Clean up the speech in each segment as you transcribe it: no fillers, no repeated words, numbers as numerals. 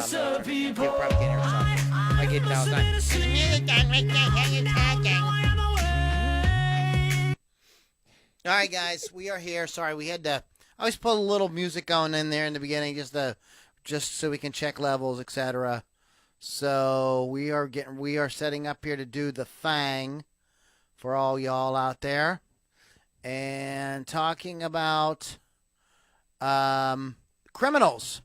You probably can't hear something. I get now. All right, guys, we are here. Sorry, we had to. I always put a little music going in there in the beginning, just so we can check levels, etc. So we are setting up here to do the thing for all y'all out there, and talking about criminals.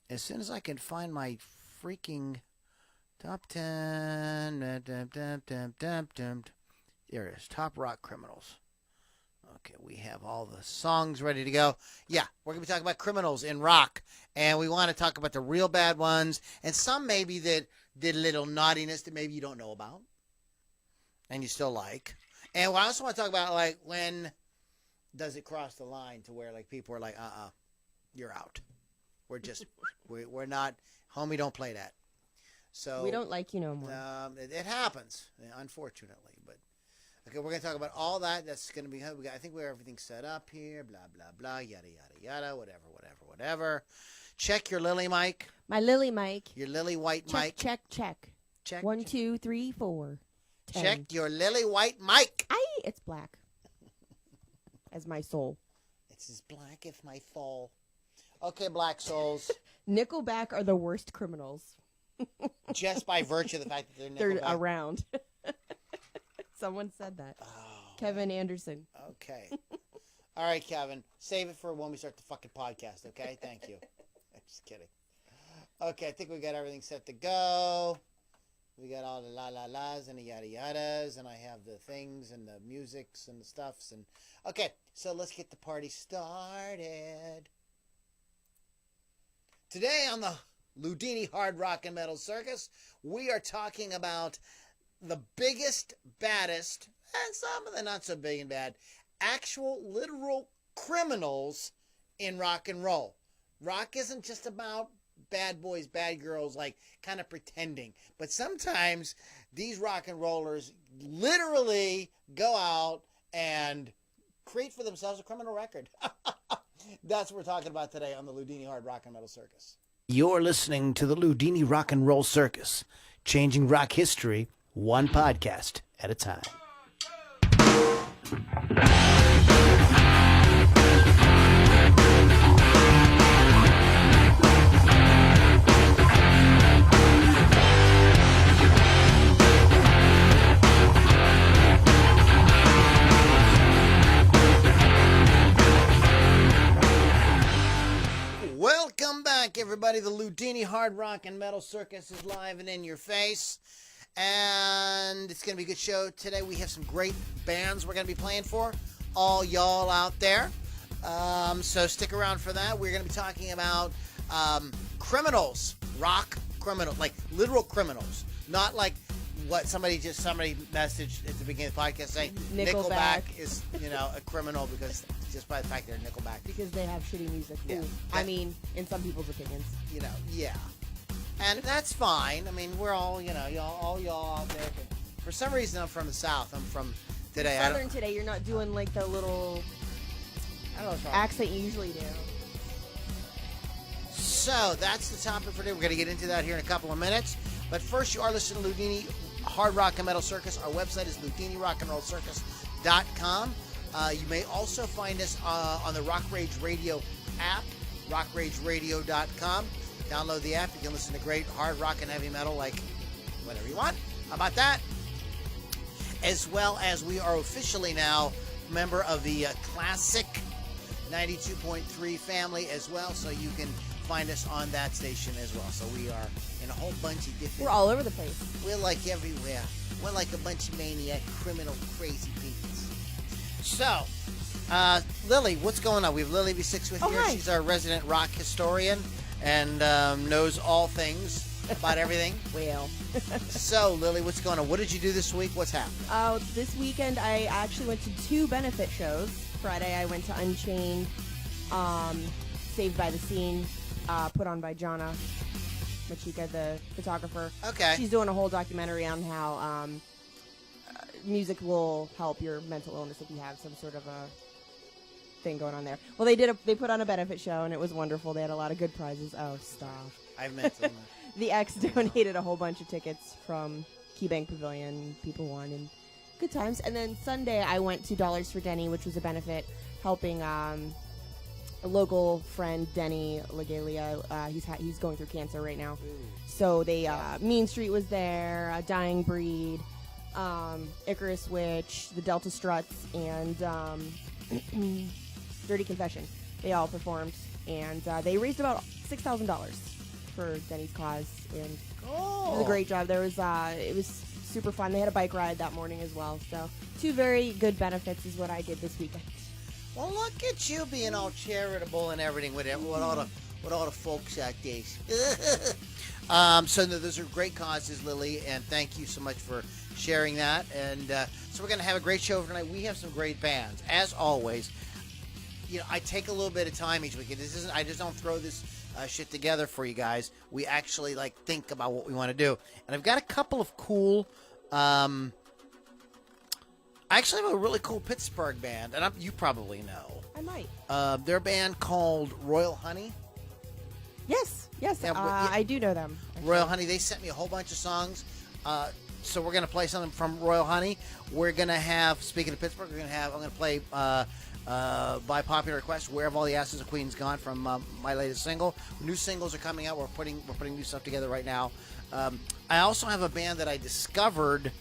As soon as I can find my freaking top 10, there it is, top rock criminals. Okay, we have all the songs ready to go. Yeah, we're going to be talking about criminals in rock, and we want to talk about the real bad ones, and some maybe that did a little naughtiness that maybe you don't know about, and you still like. And I also want to talk about, like, when does it cross the line to where, like, people are like, you're out. We're not, homie, don't play that. So we don't like you no more. It happens, unfortunately. But okay, we're gonna talk about all that. That's gonna be. I think we have everything set up here. Blah blah blah. Yada yada yada. Whatever. Check your Lily mic. My Lily mic. Your Lily white mic. Check. 1, 2, 3, 4. 10. Check your Lily white mic. It's black. As my soul. It's as black as my soul. Okay, black souls. Nickelback are the worst criminals. Just by virtue of the fact that they're Nickelback. They're around. Someone said that. Oh. Kevin Anderson. Okay. All right, Kevin. Save it for when we start the fucking podcast, okay? Thank you. I'm just kidding. Okay, I think we got everything set to go. We got all the la-la-las and the yada-yadas, and I have the things and the musics and the stuffs. And okay, so let's get the party started. Today on the Loudini Hard Rock and Metal Circus, we are talking about the biggest, baddest, and some of the not so big and bad, actual literal criminals in rock and roll. Rock isn't just about bad boys, bad girls, like kind of pretending. But sometimes these rock and rollers literally go out and create for themselves a criminal record. That's what we're talking about today on the Loudini Hard Rock and Metal Circus. You're listening to the Loudini Rock and Roll Circus, changing rock history one podcast at a time. Welcome back, everybody. The Loudini Hard Rock and Metal Circus is live and in your face. And it's going to be a good show today. We have some great bands we're going to be playing for all y'all out there. So stick around for that. We're going to be talking about criminals, rock criminals, like literal criminals. Not like what somebody messaged at the beginning of the podcast saying Nickelback is, a criminal because just by the fact they're Nickelback. Because they have shitty music. Yeah. I mean, in some people's opinions. Yeah. And that's fine. I mean, we're all, all y'all out there. For some reason, I'm from the South. I'm from today. Southern today, you're not doing like the little accent you usually do. So that's the topic for today. We're going to get into that here in a couple of minutes. But first, you are listening to Loudini Hard Rock and Metal Circus. Our website is LoudiniRockandRollCircus.com. You may also find us on the Rock Rage Radio app, rockrageradio.com. Download the app. You can listen to great hard rock and heavy metal, like whatever you want. How about that? As well as we are officially now a member of the Classic 92.3 family as well, so you can find us on that station as well. So we are in a whole bunch of different... We're all over the place. We're like everywhere. We're like a bunch of maniac, criminal, crazy people. So, Lily, what's going on? We have Lily V6 with here. Hi. She's our resident rock historian and knows all things about everything. Well. So, Lily, what's going on? What did you do this week? What's happening? This weekend I actually went to 2 benefit shows. Friday I went to Unchained, Saved by the Scene, put on by Jonna Machika, the photographer. Okay. She's doing a whole documentary on how music will help your mental illness if you have some sort of a thing going on there. Well, they put on a benefit show, and it was wonderful. They had a lot of good prizes. Oh, stop. I've met them. The X donated a whole bunch of tickets from KeyBank Pavilion. People won, and good times. And then Sunday, I went to Dollars for Denny, which was a benefit helping a local friend, Denny Legalia. He's going through cancer right now. So they Mean Street was there, Dying Breed, Icarus Witch, the Delta Struts, and Dirty Confession. They all performed, and they raised about $6,000 for Denny's cause, and it was a great job. There was it was super fun. They had a bike ride that morning as well. So 2 very good benefits is what I did this weekend. Well, look at you being all charitable and everything with all the folks out there. So those are great causes, Lily, and thank you so much for sharing that. And so we're going to have a great show tonight. We have some great bands, as always. You know, I take a little bit of time each week. I just don't throw this shit together for you guys. We actually think about what we want to do, and I've got a couple of cool. I actually have a really cool Pittsburgh band, and you probably know. I might. They're a band called Royal Honey. Yes. Yeah, I do know them. Actually. Royal Honey. They sent me a whole bunch of songs. So we're going to play something from Royal Honey. We're going to have, speaking of Pittsburgh, I'm going to play by popular request, Where Have All the Asses of Queens Gone from my latest single. New singles are coming out. We're putting new stuff together right now. I also have a band that I discovered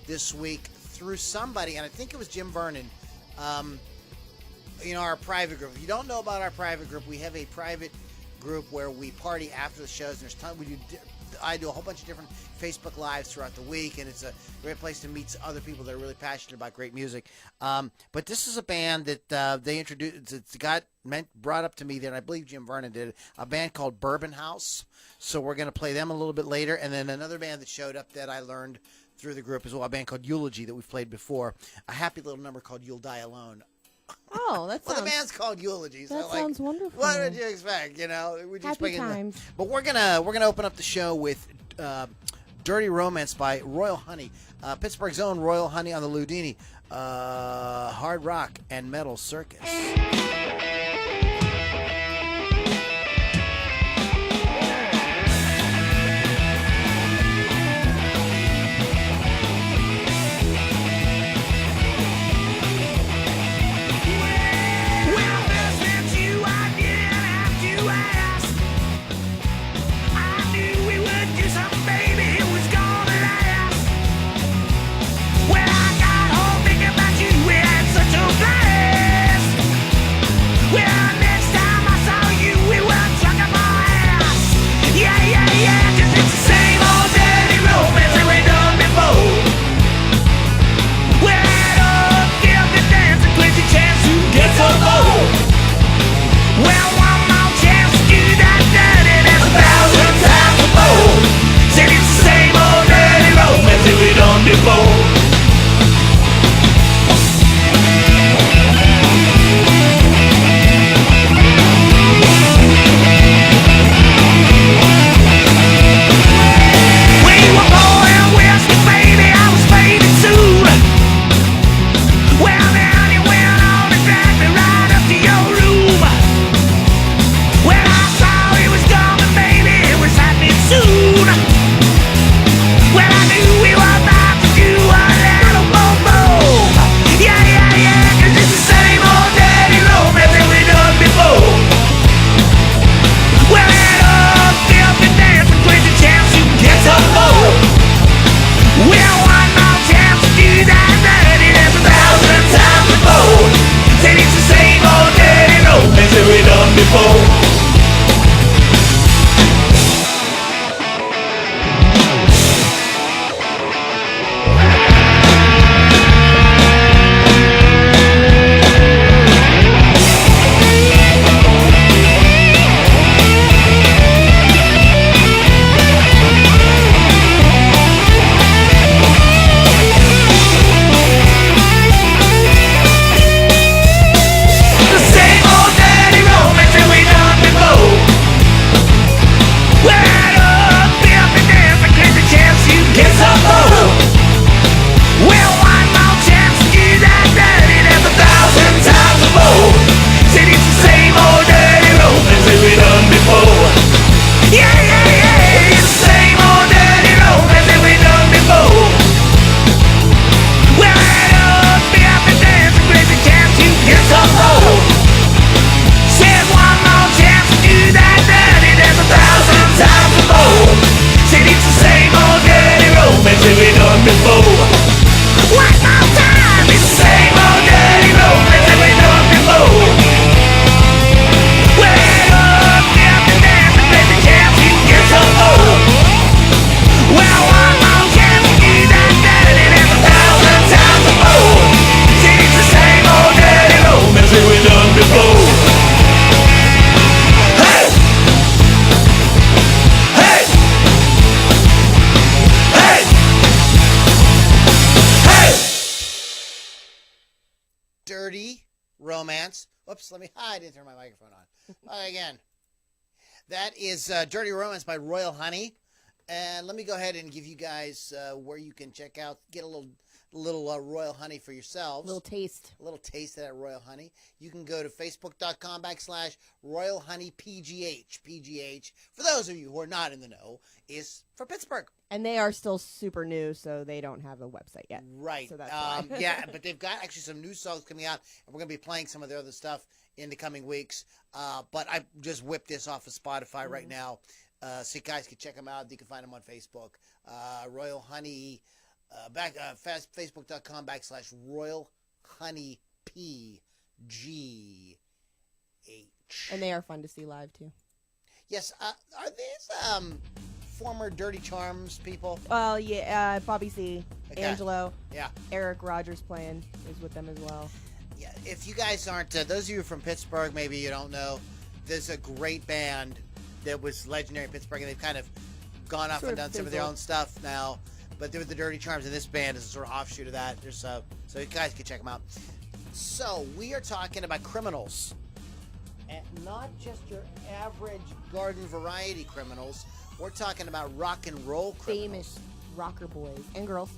this week through somebody, and I think it was Jim Vernon. Our private group. If you don't know about our private group, we have a private group where we party after the shows. And I do a whole bunch of different Facebook Lives throughout the week, and it's a great place to meet other people that are really passionate about great music. But this is a band that they introduced. It's brought up to me there, and I believe Jim Vernon did it, a band called Bourbon House. So we're going to play them a little bit later. And then another band that showed up that I learned through the group as well, a band called Eulogy that we've played before, a happy little number called You'll Die Alone. Oh, that's well, the band's called Eulogy. So that sounds wonderful. What did you expect? We're just happy times. But we're gonna open up the show with "Dirty Romance" by Royal Honey, Pittsburgh's own Royal Honey on the Ludini, hard rock and metal circus. Well, Dirty Romance. Whoops, let me hide. Didn't turn my microphone on. Again. That is Dirty Romance by Royal Honey. And let me go ahead and give you guys where you can check out, get a little Royal Honey for yourselves. Little taste. A little taste of that Royal Honey. You can go to facebook.com/Royal Honey PGH. PGH, for those of you who are not in the know, is for Pittsburgh. And they are still super new, so they don't have a website yet. Right. So that's why. Yeah, but they've got actually some new songs coming out, and we're going to be playing some of their other stuff in the coming weeks. But I just whipped this off of Spotify right now, so you guys can check them out. You can find them on Facebook. Royal Honey, Facebook.com/Royal Honey PGH. And they are fun to see live, too. Yes. Are these former Dirty Charms people? Well, yeah, Bobby C, Okay. Angelo, Yeah. Eric Rogers playing is with them as well. Yeah, if you guys aren't, those of you from Pittsburgh, maybe you don't know, there's a great band that was legendary in Pittsburgh, and they've kind of gone off Sort and of done some of their fizzled. own stuff now. But they were the Dirty Charms, and this band is a sort of offshoot of that. There's so you guys can check them out. So we are talking about criminals, and not just your average garden variety criminals. We're talking about rock and roll criminals. Famous rocker boys and girls.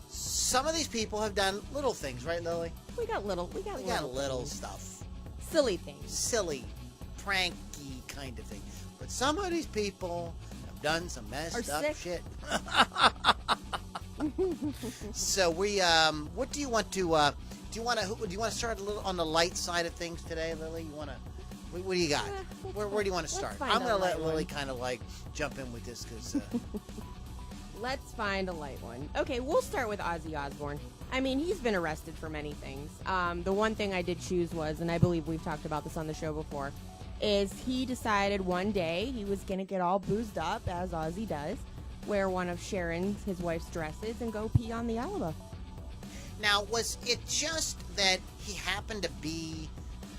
Some of these people have done little things, right, Lily? We got little Little things. stuff. Silly things. Silly, pranky kind of thing. But some of these people have done some messed Are up sick. shit. So we, what do you want to? Do you want to start a little on the light side of things today, Lily? You want to? What do you got? Where do you want to let's start? find I'm a gonna let light Lily one. kind of like jump in with this because. Let's find a light one. Okay, we'll start with Ozzy Osbourne. I mean, he's been arrested for many things. The one thing I did choose was, and I believe we've talked about this on the show before, is he decided one day he was going to get all boozed up, as Ozzy does, wear one of Sharon's, his wife's dresses, and go pee on the Alamo. Now, was it just that he happened to be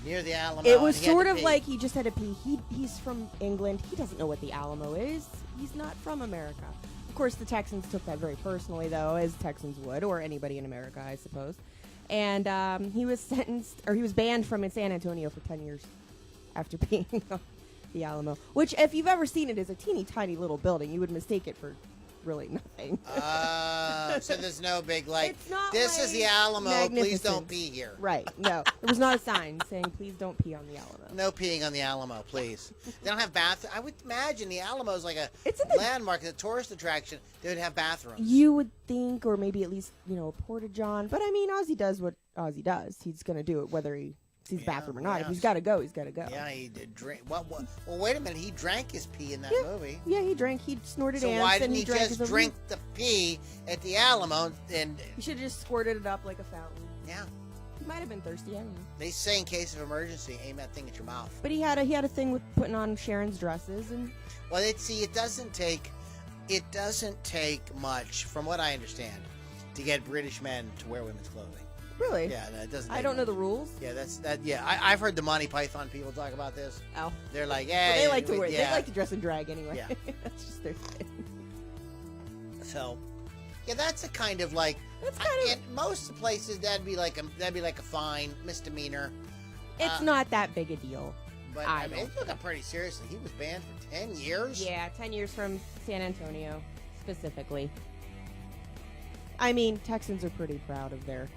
near the Alamo? It was and he had sort to of pee? like he just had to pee. He's from England. He doesn't know what the Alamo is. He's not from America. Of course, the Texans took that very personally, though, as Texans would, or anybody in America, I suppose. And he was banned from San Antonio for 10 years after being on the Alamo. Which, if you've ever seen it, is a teeny tiny little building. You would mistake it for really nothing. So there's no big like. It's not This is like the Alamo. Please magnificent. don't pee here. Right? No, there was not a sign saying "Please don't pee on the Alamo." No peeing on the Alamo, please. They don't have bathrooms. I would imagine the Alamo is like a It's in the- landmark, a tourist attraction. They would have bathrooms. You would think, or maybe at least, a porta-john. But, I mean, Ozzy does what Ozzy does. He's going to do it whether he sees Yeah, bathroom or not. If yeah. he's got to go, he's got to go. Yeah, he did drink. Well, wait a minute. He drank his pee in that Yeah. movie. Yeah, he drank. He snorted So ants, why and didn't he he drank just his own drink the pee at the Alamo? And He should have just squirted it up like a fountain. yeah, He might have been thirsty. I don't know. they say in case of emergency, aim that thing at your mouth. But he had a thing with putting on Sharon's dresses, and Well, it doesn't take much, from what I understand, to get British men to wear women's clothing. really, Yeah, no, it doesn't. I take don't know much. the rules. Yeah, I've heard the Monty Python people talk about this. Oh, They're like, but yeah, they like to wear. Yeah. They like to dress in drag anyway. Yeah. That's just their thing. So, yeah, that's a kind of like. That's kind of. In most places, that'd be like a fine misdemeanor. It's not that big a deal. But I I mean, don't it took him pretty seriously. He was banned for 10 years. Yeah, 10 years from San Antonio, specifically. I mean, Texans are pretty proud of their.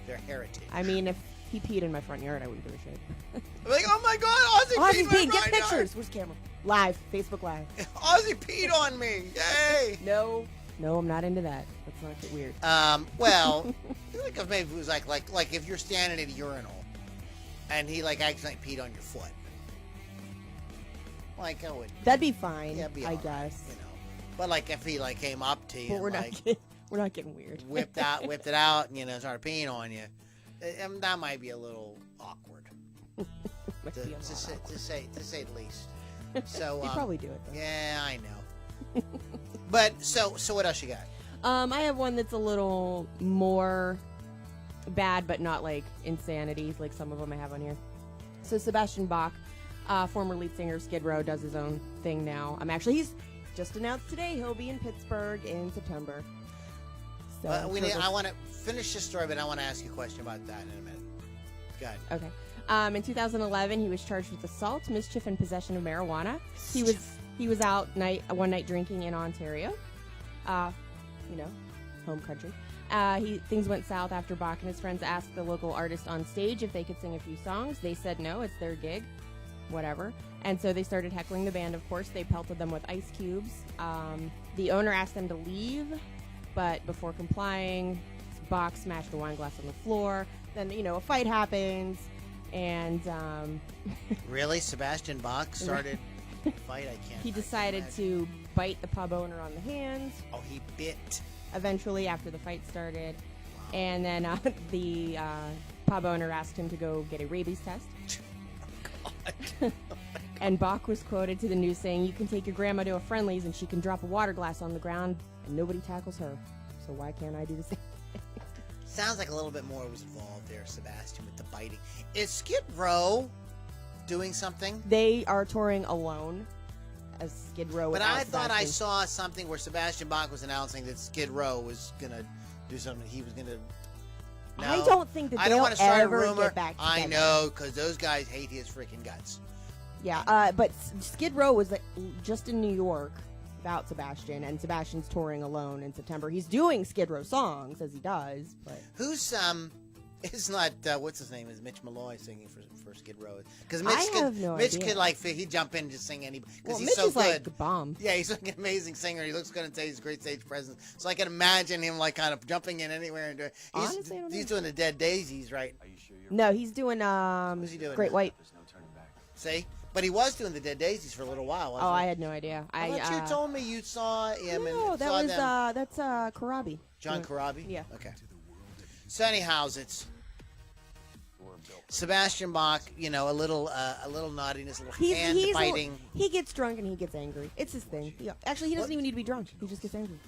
Their heritage. I mean, if he peed in my front yard, I wouldn't give a shit. I'm like, oh my God, Ozzy Ozzy peed peed, my get front pictures. Where's the camera? Live, Facebook Live. yard. Ozzy peed on me. Yay. No, I'm not into that. Let's not get weird. Well, think of maybe it was like if you're standing at a urinal and he like accidentally peed on your foot. Like I would. That'd be fine, Yeah, be I all right, guess. you know. But like if he like came up to you, But we're and, not like we're not getting weird. whipped it out, and started peeing on you, that might be a little awkward, Might to, be a lot to say awkward. to say the least. So You'd probably do it though. yeah, I know. But so what else you got? I have one that's a little more bad, but not like insanity, like some of them I have on here. So Sebastian Bach, former lead singer of Skid Row, does his own thing now. He's just announced today he'll be in Pittsburgh in September. So But I'm we sure need, they'll- I want to finish the story, but I want to ask you a question about that in a minute. Go ahead. Okay. In 2011, he was charged with assault, mischief, and possession of marijuana. He was out one night drinking in Ontario, home country. Things went south after Bach and his friends asked the local artist on stage if they could sing a few songs. They said no, it's their gig, whatever. And so they started heckling the band. Of course, they pelted them with ice cubes. The owner asked them to leave, but before complying, Bach smashed a wine glass on the floor. Then a fight happens, and Really? Sebastian Bach started a fight? I can't. he I can't decided imagine. to bite the pub owner on the hand. Oh, he bit. Eventually, after the fight started, and then the pub owner asked him to go get a rabies test. And Bach was quoted to the news saying, "You can take your grandma to a Friendly's and she can drop a water glass on the ground and nobody tackles her. So why can't I do the same?" Sounds like a little bit more was involved there, Sebastian, with the biting. Is Skid Row doing something? They are touring alone as Skid Row. But without I thought I Sebastian. saw something where Sebastian Bach was announcing that Skid Row was going to do something. He was going to... I don't think that I don't they'll want to start a ever rumor. get back together. I know, because those guys hate his freaking guts. Yeah, but Skid Row was just in New York without Sebastian, and Sebastian's touring alone in September. He's doing Skid Row songs, as he does, but... Who's, it's not, what's his name? Is Mitch Malloy singing for Skid Row? Because I have no Mitch idea. could, like, he'd jump in and just sing any, because Well, he's Mitch so is good. like the bomb. Yeah, he's like an amazing singer. He looks good and he's a great stage presence. So I can imagine him, like, kind of jumping in anywhere and doing... Honestly, I don't He's know. doing the Dead Daisies, right? No, he's doing What's he doing Great now? White. See? But he was doing the Dead Daisies for a little while, wasn't Oh, he? I had no idea. I thought you told me you saw him No, and that saw was them. that's Karabi. John Corabi? Yeah. Okay. So anyhow, it's Sebastian Bach, a little naughtiness, a little hand biting. He gets drunk and he gets angry. It's his thing. Actually, he doesn't even need to be drunk. He just gets angry.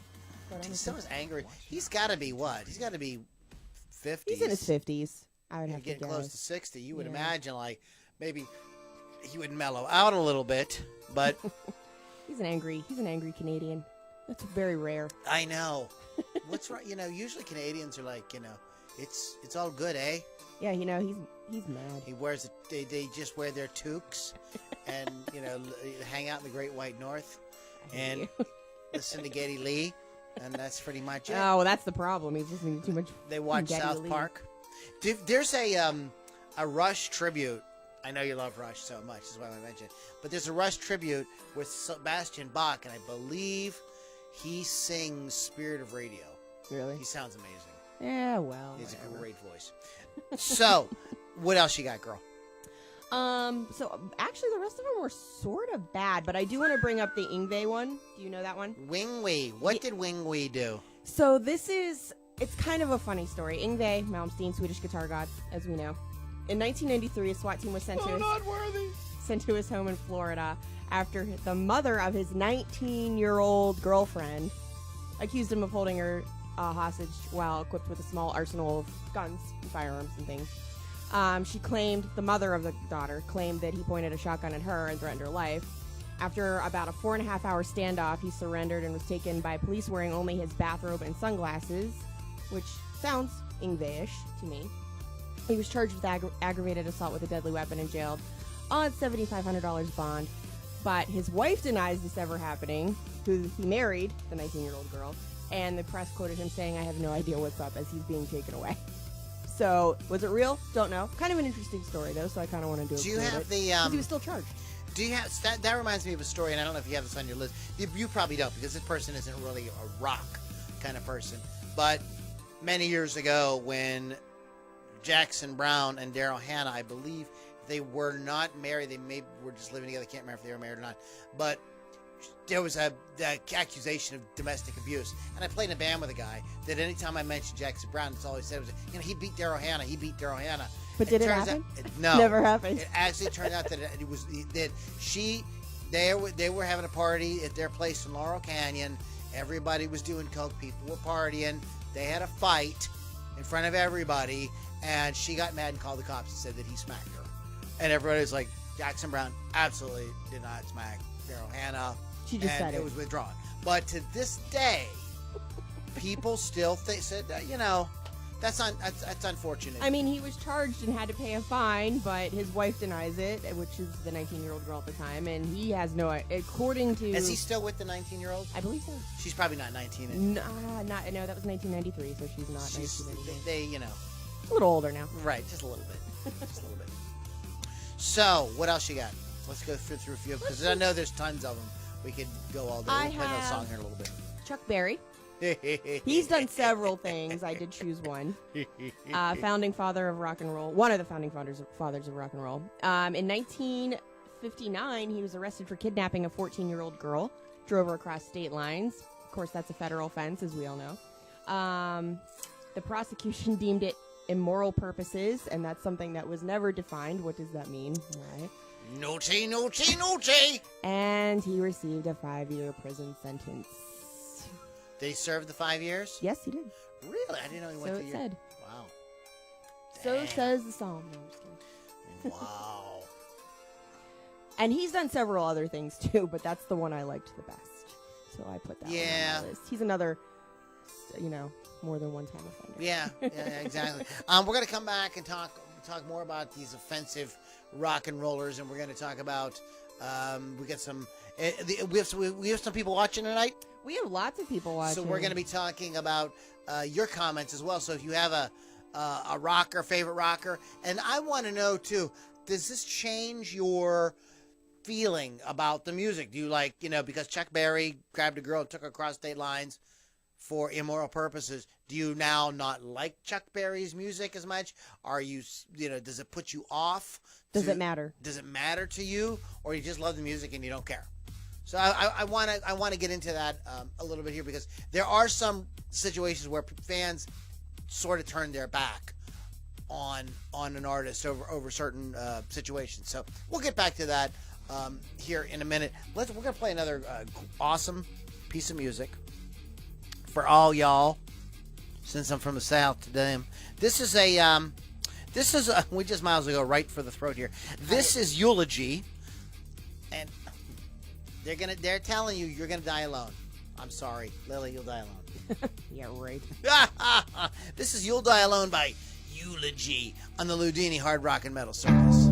Quite He's honestly. so angry. He's got to be what? He's got to be 50s. He's in his 50s. I would have to Getting guess. close to 60. You would Yeah. imagine, like, maybe he would mellow out a little bit, but He's an angry Canadian. That's very rare. I know. What's right? Usually Canadians are like, it's all good, eh? Yeah, he's mad. He wears they just wear their toques and hang out in the Great White North I hate and you. listen to Geddy Lee, and that's pretty much it. Oh, well, that's the problem. He's listening to too much. They watch Geddy South Lee. Park. There's a Rush tribute. I know you love Rush so much. That's why I mentioned it. But there's a Rush tribute with Sebastian Bach, and I believe he sings "Spirit of Radio." Really? He sounds amazing. Yeah, well. He has a whatever. great voice. So, what else you got, girl? So actually, the rest of them were sort of bad, but I do want to bring up the Yngwie one. Do you know that one? Wingwee. What did Wingwee do? So it's kind of a funny story. Yngwie Malmsteen, Swedish guitar god, as we know. In 1993, a SWAT team was sent to his home in Florida after the mother of his 19-year-old girlfriend accused him of holding her hostage while equipped with a small arsenal of guns and firearms and things. The mother of the daughter claimed that he pointed a shotgun at her and threatened her life. After about a 4.5-hour standoff, he surrendered and was taken by police wearing only his bathrobe and sunglasses, which sounds Yngwie-ish to me. He was charged with aggravated assault with a deadly weapon and jailed on $7,500 bond. But his wife denies this ever happening, who he married, the 19-year-old girl, and the press quoted him saying, "I have no idea what's up," as he's being taken away. So, was it real? Don't know. Kind of an interesting story, though, so I kind of want to do it. Do you have the Because he was still charged. Do you have that reminds me of a story, and I don't know if you have this on your list. You probably don't, because this person isn't really a rock kind of person. But many years ago, when Jackson Browne and Daryl Hannah, I believe they were not married. They maybe were just living together. I can't remember if they were married or not. But there was the accusation of domestic abuse. And I played in a band with a guy that anytime I mentioned Jackson Browne, that's all he said was, he beat Daryl Hannah. He beat Daryl Hannah. But did it turns happen? No. Never happened. It actually turned out that they were having a party at their place in Laurel Canyon. Everybody was doing coke. People were partying. They had a fight in front of everybody, and she got mad and called the cops and said that he smacked her. And everybody was like, Jackson Browne absolutely did not smack Daryl Hannah. She just and said it it. was withdrawn. But to this day, people still think, that's unfortunate. I mean, he was charged and had to pay a fine, but his wife denies it, which is the 19-year-old girl at the time, and he has no. According to. Is he still with the 19-year-old? I believe so. She's probably not 19. No, that was 1993, so she's not 1993. They, A little older now. Right, just a little bit. Just a little bit. So, what else you got? Let's go through a few, because I know there's tons of them. We could go all day. We'll play another song here in a little bit. Chuck Berry. He's done several things. I did choose one. Founding father of rock and roll. One of the founding fathers of rock and roll. In 1959, he was arrested for kidnapping a 14-year-old girl. Drove her across state lines. Of course, that's a federal offense, as we all know. The prosecution deemed it immoral purposes, and that's something that was never defined. What does that mean? Right. Naughty, naughty, naughty! And he received a 5-year prison sentence. Did he serve the 5 years? Yes, he did. Really? I didn't know he went So to it said. Wow. So Damn. says the psalm. No, I'm just kidding. Wow. And he's done several other things too, but that's the one I liked the best. So I put that one on my list. He's another, more than one-time offender. Yeah, exactly. We're going to come back and talk more about these offensive rock and rollers, and we're going to talk about we have some people watching tonight. We have lots of people watching. So we're going to be talking about your comments as well. So if you have a rocker, favorite rocker, and I want to know too, does this change your feeling about the music? Do you like, because Chuck Berry grabbed a girl and took her across state lines for immoral purposes, do you now not like Chuck Berry's music as much? Are you, does it put you off? Does it matter? Does it matter to you, or you just love the music and you don't care? So I want to get into that a little bit here, because there are some situations where fans sort of turn their back on an artist over certain situations. So we'll get back to that here in a minute. We're gonna play another awesome piece of music for all y'all. Since I'm from the South today, this is we just might as well go right for the throat here. This is Eulogy, and they're telling you you're gonna die alone. I'm sorry, Lily, you'll die alone. Yeah, right. This is You'll Die Alone by Eulogy on the Ludini Hard Rock and Metal Circus.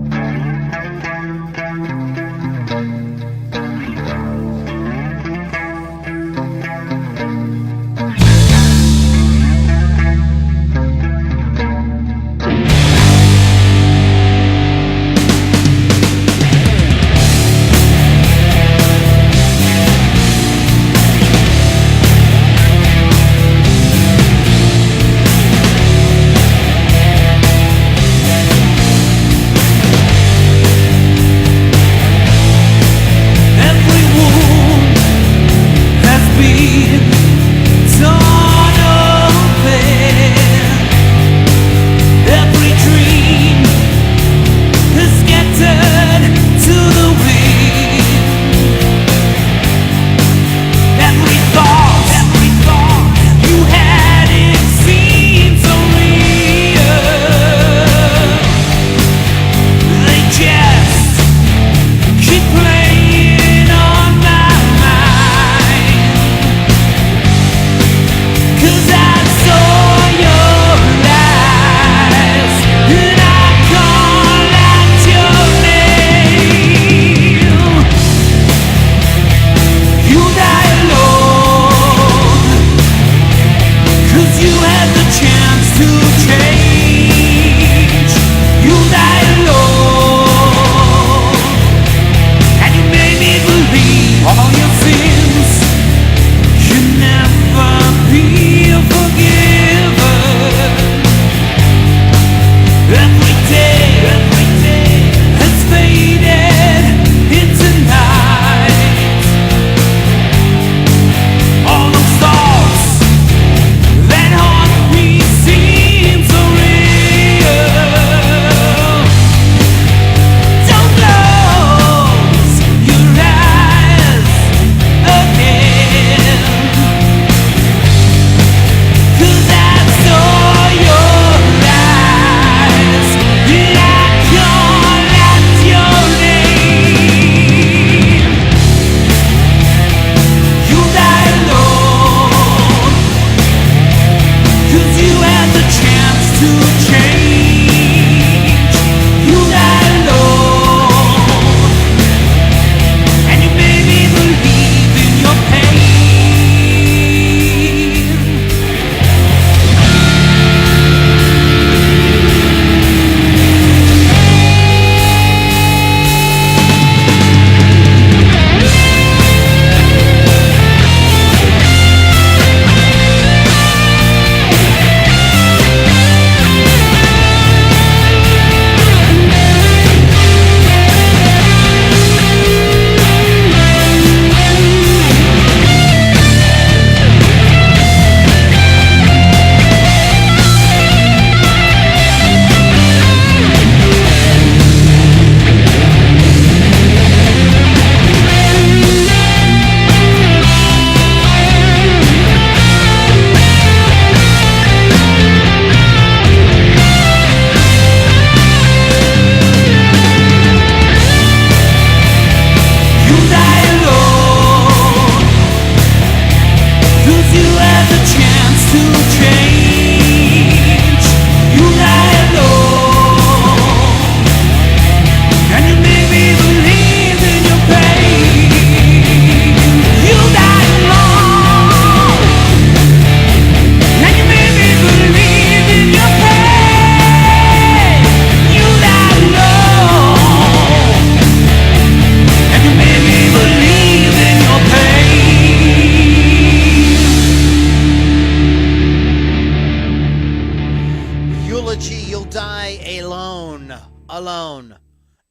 Eulogy, you'll die alone. Alone.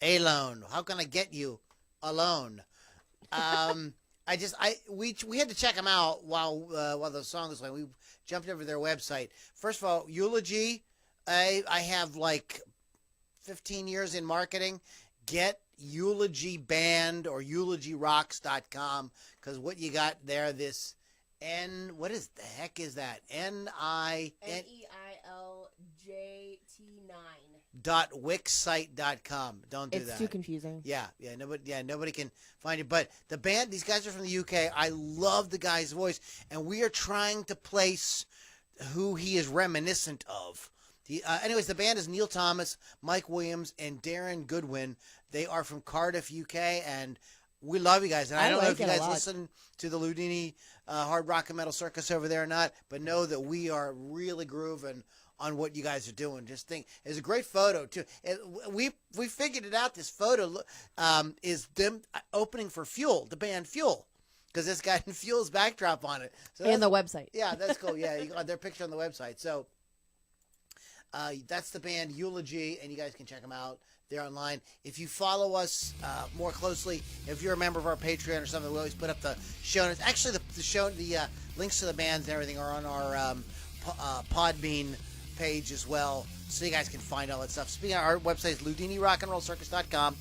Alone. How can I get you alone? We had to check them out while the song was playing. We jumped over their website. First of all, Eulogy, I have like 15 years in marketing. Get Eulogy Band or eulogyrocks.com, because what you got there, this what is the heck is that? NEILJ9.wixsite.com. Don't do that. It's too confusing. Nobody can find it. But the band, these guys are from the UK. I love the guy's voice, and we are trying to place who he is reminiscent of. Anyways, the band is Neil Thomas, Mike Williams, and Darren Goodwin. They are from Cardiff, UK, and we love you guys. And I don't know if you guys listen to the Ludini Hard Rock and Metal Circus over there or not, but know that we are really grooving on what you guys are doing. Just think, it's a great photo too. We figured it out. This photo is them opening for Fuel, the band Fuel, because this guy in Fuel's backdrop on it. So and the website. Yeah, that's cool. Yeah, you got their picture on the website. So that's the band Eulogy, and you guys can check them out. They're online. If you follow us more closely, if you're a member of our Patreon or something, we always put up the show notes. Actually, the links to the bands and everything are on our Podbean page as well, so you guys can find all that stuff. Speaking of, our website is LudiniRockandRollCircus.com.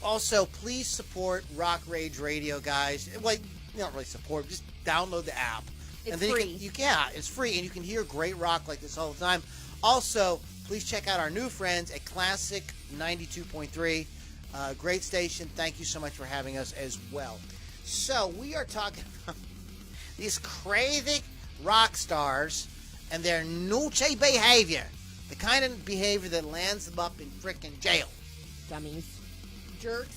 Also, please support Rock Rage Radio, guys. Well, you don't really support, just download the app. It's and then free. It's free, and you can hear great rock like this all the time. Also, please check out our new friends at Classic 92.3. Great station. Thank you so much for having us as well. So, we are talking about these crazy rock stars and their naughty behavior. The kind of behavior that lands them up in frickin' jail. Dummies. Jerks.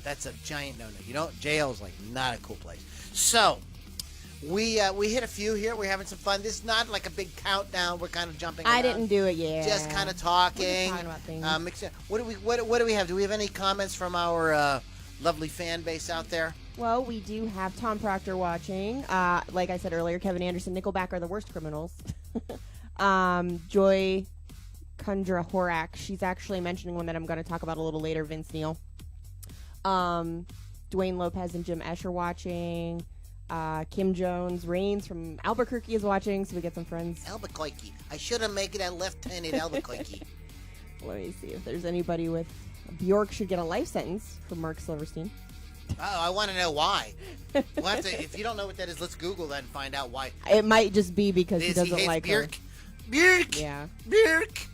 That's a giant no-no. You know, jail's like not a cool place. So, we hit a few here. We're having some fun. This is not like a big countdown. We're kind of jumping around. I didn't do it yet. Just kind of talking. We're just talking about things. What do we have? Do we have any comments from our lovely fan base out there? Well, we do have Tom Proctor watching. Like I said earlier, Kevin Anderson, Nickelback are the worst criminals. Joy Kundra Horak, she's actually mentioning one that I'm going to talk about a little later, Vince Neil. Dwayne Lopez and Jim Escher watching. Kim Jones, Rains from Albuquerque is watching, so we get some friends. Albuquerque. I should have made it at Lieutenant Albuquerque. Let me see if there's anybody with... Bjork should get a life sentence from Mark Silverstein. Oh, I want to know why. We'll have to, if you don't know what that is, let's Google that and find out why. It might just be because he doesn't hates like Bjork. her. Bjork. Yeah. Bjork.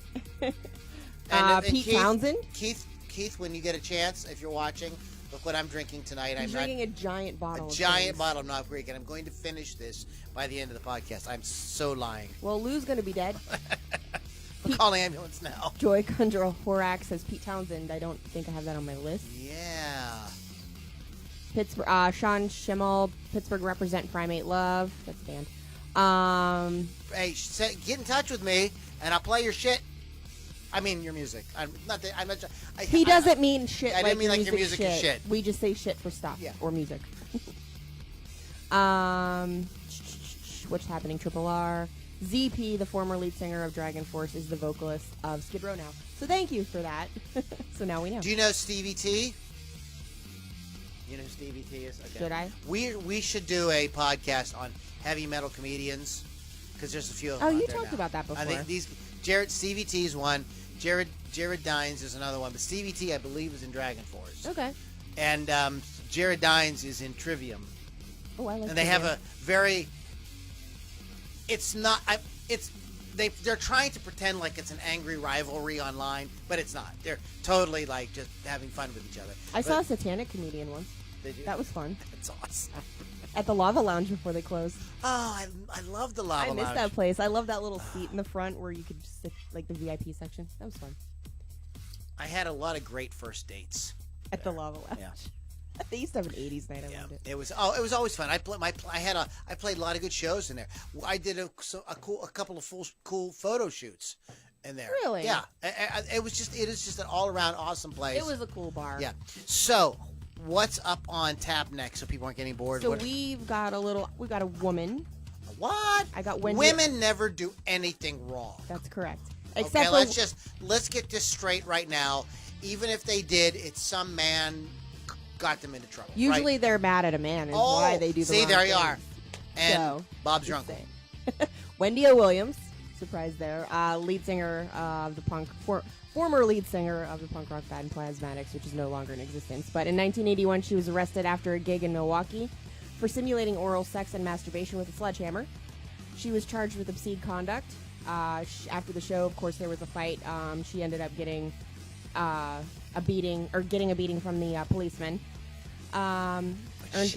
and Pete Townsend. Keith, when you get a chance, if you're watching, look what I'm drinking tonight. I'm drinking a giant bottle. Bottle of Knob Creek, and I'm going to finish this by the end of the podcast. I'm so lying. Well, Lou's going to be dead. We'll call the ambulance now. Joy Kundra Horak says Pete Townsend. I don't think I have that on my list. Yeah. Pittsburgh. Sean Schimmel, Pittsburgh Represent Primate Love. That's a band. Hey, get in touch with me, and I'll play your shit. I mean, your music. He doesn't mean shit. I didn't mean like your music shit. is shit. We just say shit for stuff. Yeah. Or music. What's happening? Triple R. ZP, the former lead singer of Dragon Force, is the vocalist of Skid Row now. So thank you for that. So now we know. Do you know Stevie T? You know who Stevie T is? Okay. Should I? We should do a podcast on heavy metal comedians, because there's a few of them. Oh, out you there talked now. about that before. I think Stevie T is one. Jared Dines is another one, but Stevie T, I believe, is in Dragon Force. Okay. And Jared Dines is in Trivium. Oh, I like. And they have a very. It's not. They're trying to pretend like it's an angry rivalry online, but it's not. They're totally like just having fun with each other. I saw a satanic comedian once. Did you? That was fun. That's awesome. At the Lava Lounge before they closed. Oh, I love the Lava I Lounge. missed that place. I love that little seat in the front where you could just sit, like the VIP section. That was fun. I had a lot of great first dates At the Lava Lounge. Yeah. They used to have an 80s night. I loved it. It was always fun. I played a lot of good shows in there. I did a couple of cool photo shoots in there. Really? Yeah. It is just an all around awesome place. It was a cool bar. Yeah. So, what's up on tap next? So people aren't getting bored. So we've got a woman What? I got Wendy. Women never do anything wrong. That's correct. Okay, let's get this straight right now. Even if they did, it's some man got them into trouble. Usually right? they're mad at a man is why they do the see, wrong there you thing. are. And So, Bob's your just uncle. saying. Wendy O. Williams, surprise there, lead singer of the former lead singer of the punk rock band Plasmatics, which is no longer in existence. But in 1981, she was arrested after a gig in Milwaukee for simulating oral sex and masturbation with a sledgehammer. She was charged with obscene conduct. After the show, of course, there was a fight. She ended up getting a beating from the policeman. She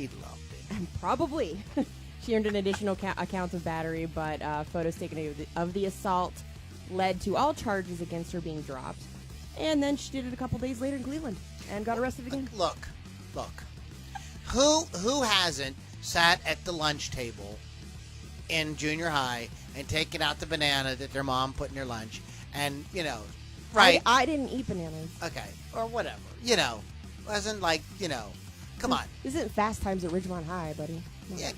loved it. Probably. She earned an additional count of battery, but photos taken of the assault led to all charges against her being dropped. And then she did it a couple days later in Cleveland and got arrested again. Look. Who hasn't sat at the lunch table in junior high and taken out the banana that their mom put in their lunch and, right? I didn't eat bananas. Okay, or whatever. Wasn't like, come on. This isn't Fast Times at Ridgemont High, buddy. No. Yeah,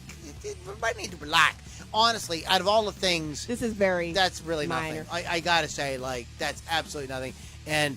everybody need to relax. Honestly, out of all the things, This is very that's really minor. nothing. I gotta say, that's absolutely nothing. And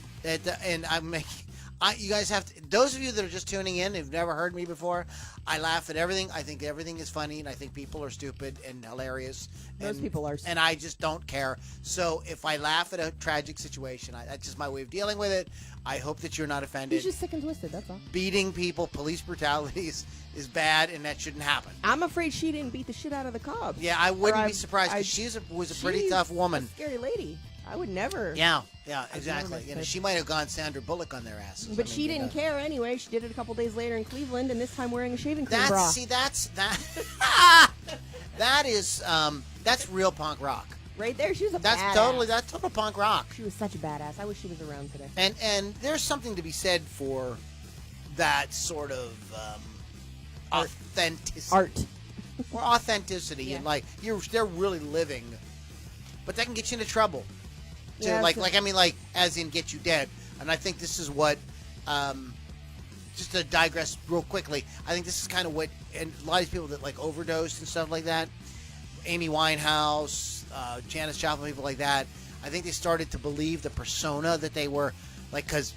you guys have to, those of you that are just tuning in, who've never heard me before, I laugh at everything. I think everything is funny, and I think people are stupid and hilarious. Most people are. And I just don't care. So if I laugh at a tragic situation, that's just my way of dealing with it. I hope that you're not offended. He's just sick and twisted, that's all. Beating people, police brutality is bad, and that shouldn't happen. I'm afraid she didn't beat the shit out of the cops. Yeah, I wouldn't Or be surprised because she was a pretty she's tough woman. A scary lady. I would never. Yeah, never exactly. messed She might have gone Sandra Bullock on their asses. But she didn't care anyway. She did it a couple days later in Cleveland, and this time wearing a shaving cream That is that's real punk rock. Right there, she was a That's badass. total punk rock. She was such a badass. I wish she was around today. And there's something to be said for that sort of authenticity. Art. Or authenticity, Yeah. and they're really living, but that can get you into trouble. Too. Yeah, As in get you dead. And I think this is what, just to digress real quickly, I think this is kind of what, and a lot of these people that overdosed and stuff like that, Amy Winehouse, Janis Joplin, people like that, I think they started to believe the persona that they were, because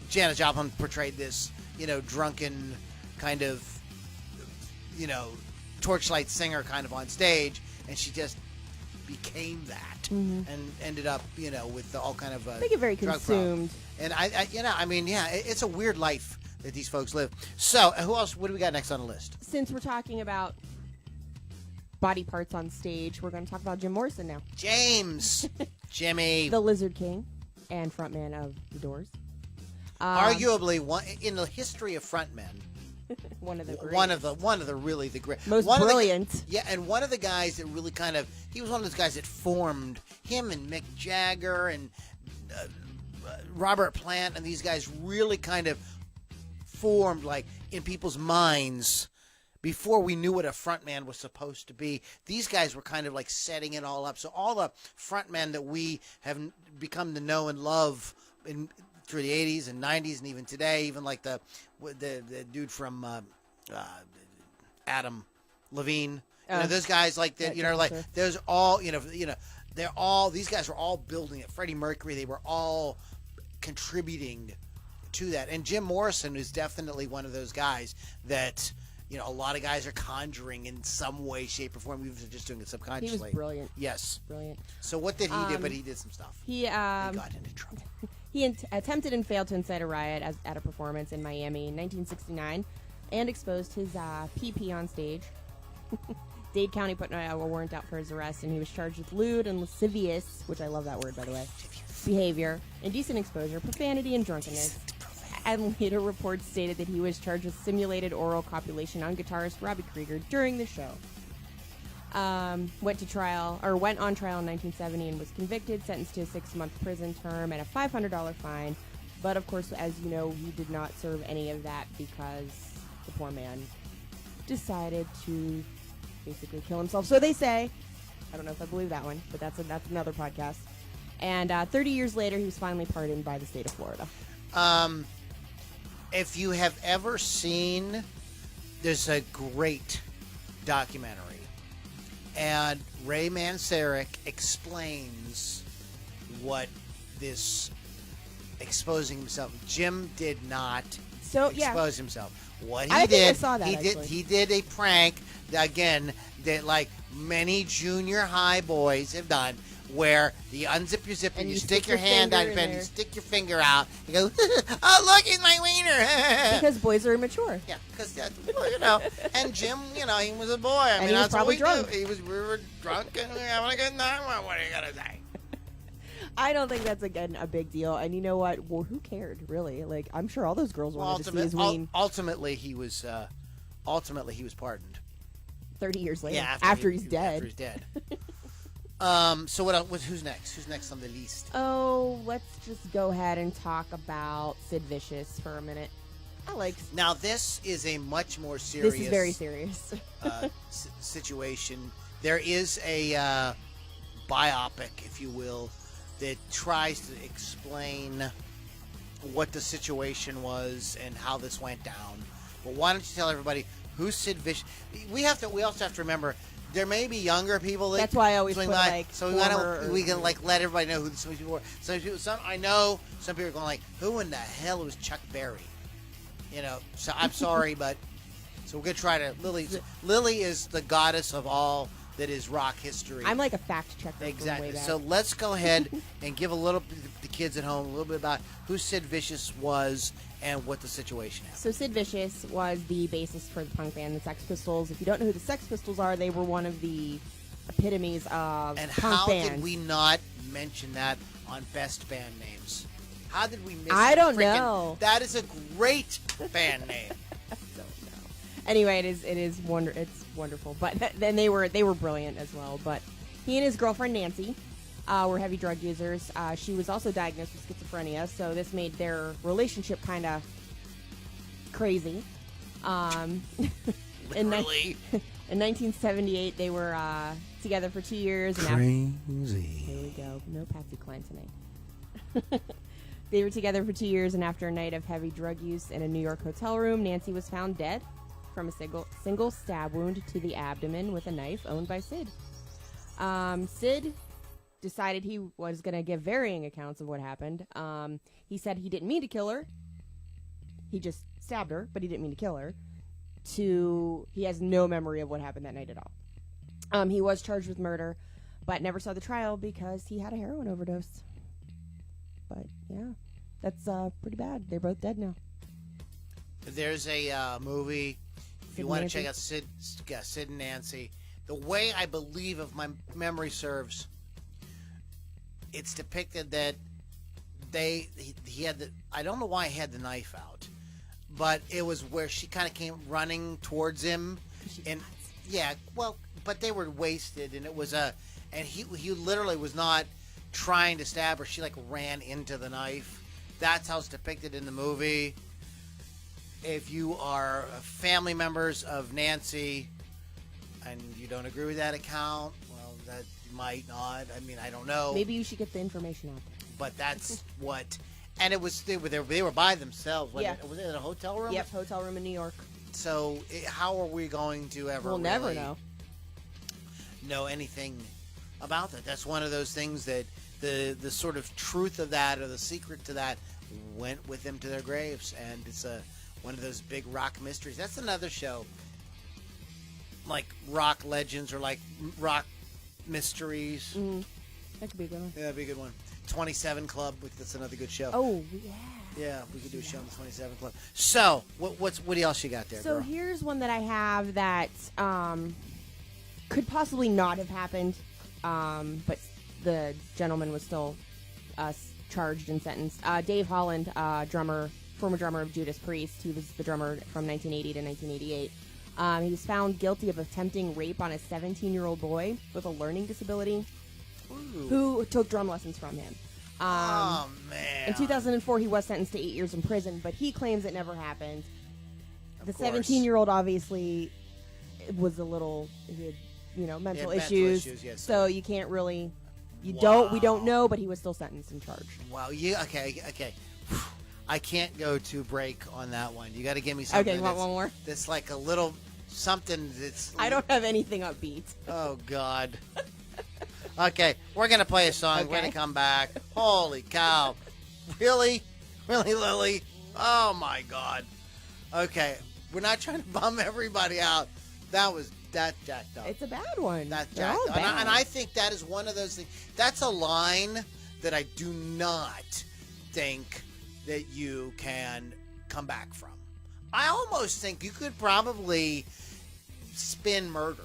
Janis Joplin portrayed this, drunken kind of, torchlight singer kind of on stage, and she just became that and ended up, with all kind of They get very drug consumed. problem. And it's a weird life that these folks live. So, who else? What do we got next on the list? Since we're talking about body parts on stage, we're going to talk about Jim Morrison now. James, Jimmy, The Lizard King and frontman of The Doors. arguably one in the history of frontmen. One of the great. One of the really the great, Most one brilliant. Of the, yeah, and one of the guys that really he was one of those guys that formed him and Mick Jagger and Robert Plant, and these guys really kind of formed in people's minds before we knew what a frontman was supposed to be. These guys were kind of setting it all up. So all the frontmen that we have become to know and love through the 80s and 90s and even today, even the dude from Adam Levine, those guys that, there's all, they're all, these guys were all building it. Freddie Mercury, they were all contributing to that. And Jim Morrison is definitely one of those guys that, a lot of guys are conjuring in some way, shape, or form. Even if they're just doing it subconsciously. He was brilliant. Yes. Brilliant. So what did he do? But he did some stuff. He got into trouble. He attempted and failed to incite a riot at a performance in Miami in 1969 and exposed his PP on stage. Dade County put a warrant out for his arrest, and he was charged with lewd and lascivious, which I love that word, by the way, behavior, indecent exposure, profanity, and drunkenness. And later reports stated that he was charged with simulated oral copulation on guitarist Robbie Krieger during the show. Went on trial in 1970 and was convicted, sentenced to a 6-month prison term and a $500 fine. But of course, as you know, he did not serve any of that because the poor man decided to basically kill himself. So they say. I don't know if I believe that one, but that's another podcast. And 30 years later, he was finally pardoned by the state of Florida. If you have ever seen, there's a great documentary And Ray Manzarek explains what this exposing himself. Jim did not expose himself. What he I did, think I saw that, he actually. did a prank again that like many junior high boys have done, where you unzip your zip and you stick your hand out, and you stick your finger out. You go, oh look, it's my wiener. Because boys are immature. Yeah, because well, you know, and Jim, you know, he was a boy. I mean, he was that's probably what we drunk. do. We were drunk and we were having a good time. Well, what are you gonna say? I don't think that's again a big deal. And you know what? Well, who cared really? Like, I'm sure all those girls wanted to see his ween. Ultimately, he was pardoned. 30 years later, Yeah, after he's dead. After he's dead. So what else? Who's next? Who's next on the list? Oh, let's just go ahead and talk about Sid Vicious for a minute. Now this is a much more serious. This is very serious. Situation. There is a biopic, if you will, that tries to explain what the situation was and how this went down. But why don't you tell everybody who's Sid Vicious? We also have to remember there may be younger people. That's why I always put we can like let everybody know who some people were. I know some people are going like, who in the hell was Chuck Berry? You know. So I'm sorry, but so we're gonna try to. Lily is the goddess of all that is rock history. I'm like a fact checker. Exactly. From way back. So let's go ahead and give the kids at home a little bit about who Sid Vicious was and what the situation is. So Sid Vicious was the bassist for the punk band, the Sex Pistols. If you don't know who the Sex Pistols are, they were one of the epitomes of and punk how bands. did we not mention that on best band names? How did we miss I don't know. That is a great band name. I don't know. Anyway, it's wonderful. But then they were brilliant as well. But he and his girlfriend Nancy were heavy drug users. She was also diagnosed with schizophrenia, so this made their relationship kind of crazy. Literally. In 1978, they were together for 2 years. Crazy. Here we go. No Patsy Cline tonight. They were together for 2 years, and after a night of heavy drug use in a New York hotel room, Nancy was found dead from a single stab wound to the abdomen with a knife owned by Sid. Sid decided he was going to give varying accounts of what happened. He said he didn't mean to kill her. He just stabbed her, but he didn't mean to kill her. He has no memory of what happened that night at all. He was charged with murder, but never saw the trial because he had a heroin overdose. But yeah, that's pretty bad. They're both dead now. There's a movie. If you want to check out Sid and Nancy, the way I believe, if my memory serves, it's depicted that he had I don't know why he had the knife out, but it was where she kind of came running towards him, and yeah, well, but they were wasted, and it was and he literally was not trying to stab her. She like ran into the knife. That's how it's depicted in the movie. If you are family members of Nancy and you don't agree with that account, well, that might not. I mean, I don't know. Maybe you should get the information out there. But that's what. And it was they were by themselves. Yeah. Was it in a hotel room? Yep, hotel room in New York. So how are we going to ever? We'll never know anything about that. That's one of those things that the sort of truth of that, or the secret to that, went with them to their graves, and it's one of those big rock mysteries. That's another show, like Rock Legends or like Rock Mysteries. Mm-hmm. That could be a good one. Yeah, that'd be a good one. 27 Club, that's another good show. Oh yeah. Yeah, we could do a show on the 27 Club. So, what else you got there, So girl? here's one that I have that could possibly not have happened, but the gentleman was still charged and sentenced. Dave Holland, former drummer of Judas Priest, he was the drummer from 1980 to 1988. He was found guilty of attempting rape on a 17-year-old boy with a learning disability who took drum lessons from him. Oh, man. In 2004, he was sentenced to 8 years in prison, but he claims it never happened. The course. 17-year-old obviously was a little, he had, mental issues. Yes. So you can't really, we don't know, but he was still sentenced and charged. Wow. Okay. I can't go to break on that one. You got to give me something. Okay, you want one more? That's like a little something that's. I don't have anything upbeat. Oh God. Okay, we're gonna play a song. We're Okay. gonna come back. Holy cow! Really, Lily? Oh my God. Okay, we're not trying to bum everybody out. That's jacked up. It's a bad one. That's They're jacked all up. bad. And I think that is one of those things. That's a line that I do not think that you can come back from. I almost think you could probably spin murder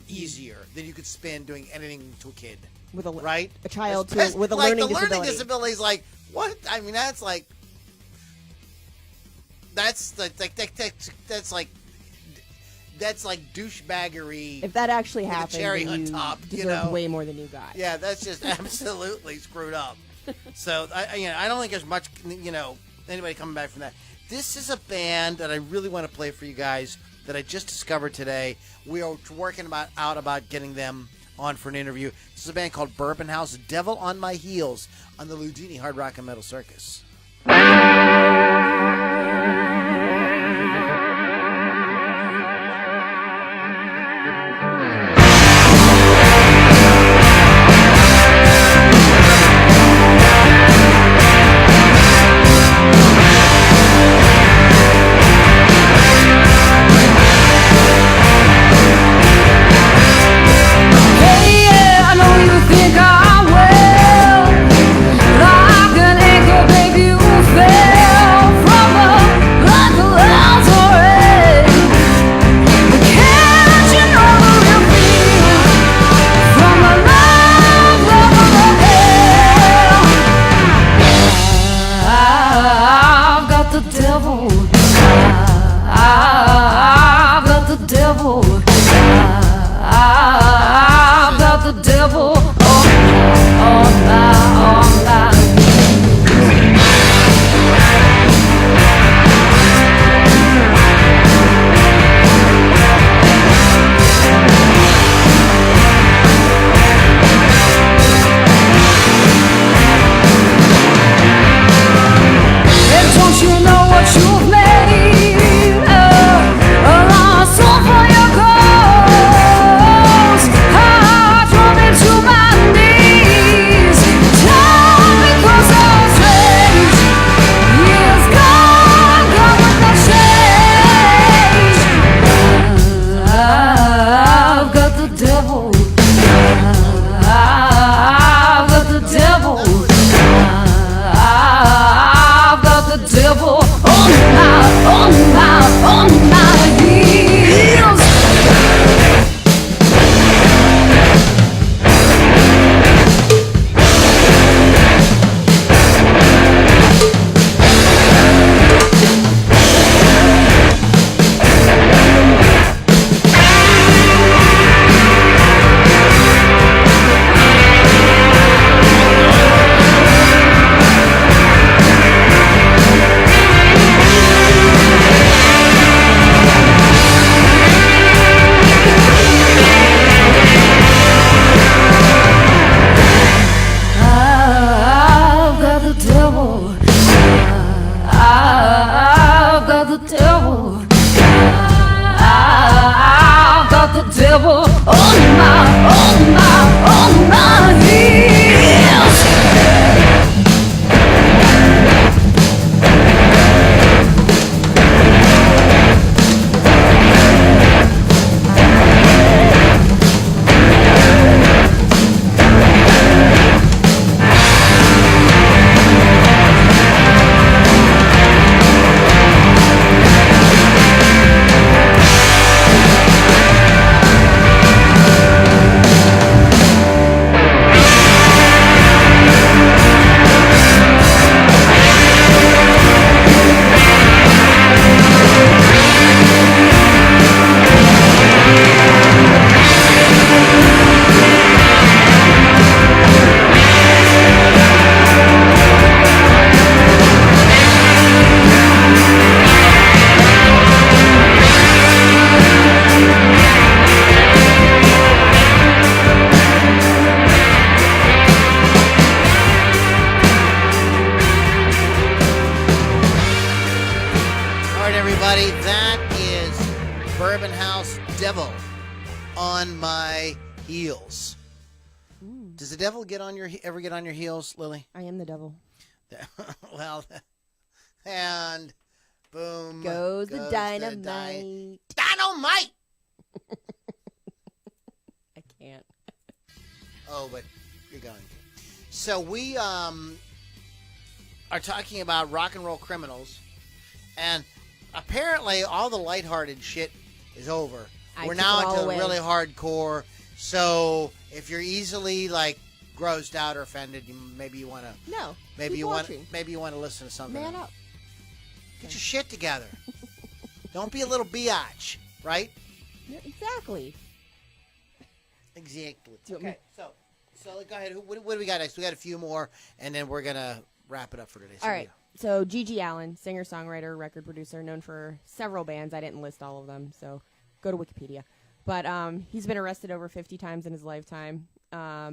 easier than you could spin doing anything to a kid. with a Right? a child Especially- with a like learning the disability. learning disability is like what? I mean, that's like that's like douchebaggery. If that actually with a happened, cherry then on you top, you deserve know? way more than you got. Yeah, that's just absolutely screwed up. So I don't think there's much anybody coming back from that. This is a band that I really want to play for you guys that I just discovered today. We are working about getting them on for an interview. This is a band called Bourbon House, Devil on My Heels, on the Ludini Hard Rock and Metal Circus. Hey, yeah, I know you think I will. Like an anchor, baby, you fell devil on my heels. Does the devil ever get on your heels, Lily? I am the devil. Well, and boom Goes the dynamite. Dynamite! I can't. Oh, but you're going to. So we are talking about rock and roll criminals, and apparently all the lighthearted shit is over. I We're took now it all into away. really hardcore. So if you're easily like grossed out or offended, maybe you want to. No. Maybe keep you watching. want to listen to something. Man up. Get your shit together. Don't be a little biatch, right? Yeah, exactly. Exactly. Do you want me- Okay, so go ahead. What do we got next? We got a few more, and then we're gonna wrap it up for today. So All right. So Gigi Allen, singer, songwriter, record producer, known for several bands. I didn't list all of them, so go to Wikipedia. But he's been arrested over 50 times in his lifetime.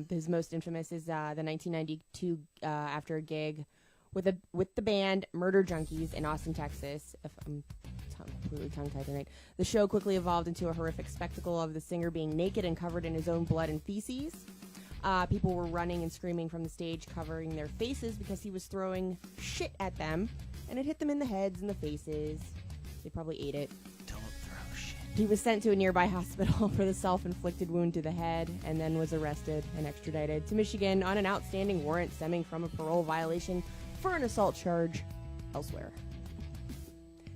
His most infamous is the 1992 after a gig with the band Murder Junkies in Austin, Texas. If I'm completely tongue-tied right. The show quickly evolved into a horrific spectacle of the singer being naked and covered in his own blood and feces. People were running and screaming from the stage, covering their faces because he was throwing shit at them, and it hit them in the heads and the faces. They probably ate it. Don't throw shit. He was sent to a nearby hospital for the self-inflicted wound to the head, and then was arrested and extradited to Michigan on an outstanding warrant stemming from a parole violation for an assault charge elsewhere.